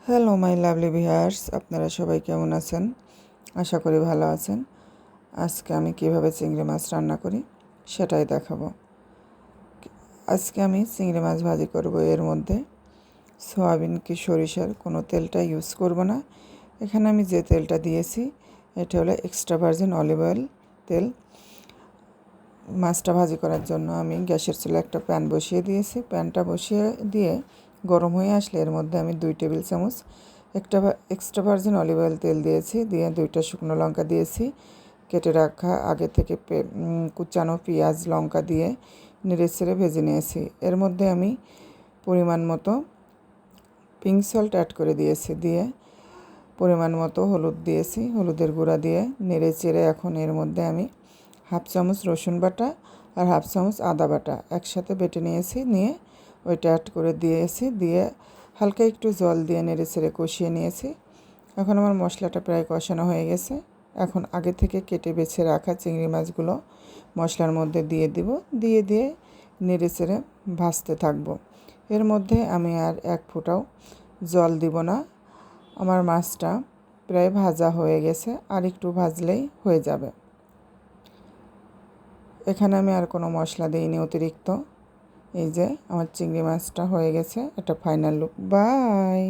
Hello my lovely viewers, আপনারা সবাই কেমন আছেন? আশা করি ভালো আছেন। আজকে আমি কিভাবে চিংড়ি মাছ রান্না করি সেটাই দেখাবো। আজকে আমি চিংড়ি মাছ ভাজি করব। এর মধ্যে সয়াবিন কি সরিষার কোনো তেলটা ইউজ করব না। এখানে আমি যে তেলটা দিয়েছি এটা হলো এক্সট্রা ভার্জিন অলিভ অয়েল তেল। মাছটা ভাজি করার জন্য আমি গ্যাসের চুলায় একটা প্যান বসিয়ে দিয়েছি। প্যানটা বসিয়ে দিয়ে গরম হয়ে আসলে এর মধ্যে আমি 2 টেবিল চামচ এক্সট্রা ভার্জিন অলিভ অয়েল তেল দিয়েছি। দিয়ে 2টা শুকনো লঙ্কা দিয়েছি। কেটে রাখা আগে থেকে কুচানো পেঁয়াজ লঙ্কা দিয়ে নেড়েচেড়ে ভেজে নিয়েছি। এর মধ্যে আমি পরিমাণ মতো পিঙ্ক সল্ট অ্যাড করে দিয়েছি। দিয়ে পরিমাণ মতো হলুদ দিয়েছি, হলুদের গুঁড়া দিয়ে নেড়েচেড়ে এখন এর মধ্যে আমি হাফ চামচ রসুন বাটা আর হাফ চামচ আদা বাটা একসাথে বেটে নিয়েছি। নিয়ে ওইটা অ্যাড করে দিয়েছি। দিয়ে হালকা একটু জল দিয়ে নেড়েচেড়ে কষিয়ে নিয়েছি। এখন আমার মশলাটা প্রায় কষানো হয়ে গেছে। এখন আগে থেকে কেটে বেছে রাখা চিংড়ি মাছগুলো মশলার মধ্যে দিয়ে দিব। দিয়ে নেড়েচেড়ে ভাজতে থাকবো। এর মধ্যে আমি আর এক ফোঁটাও জল দিব না। আমার মাছটা প্রায় ভাজা হয়ে গেছে, আর একটু ভাজলেই হয়ে যাবে। এখানে আমি আর কোনো মশলা দিইনি অতিরিক্ত। এই যে আমার চিংড়ি মাছটা হয়ে গেছে। এটা ফাইনাল লুক। বাই।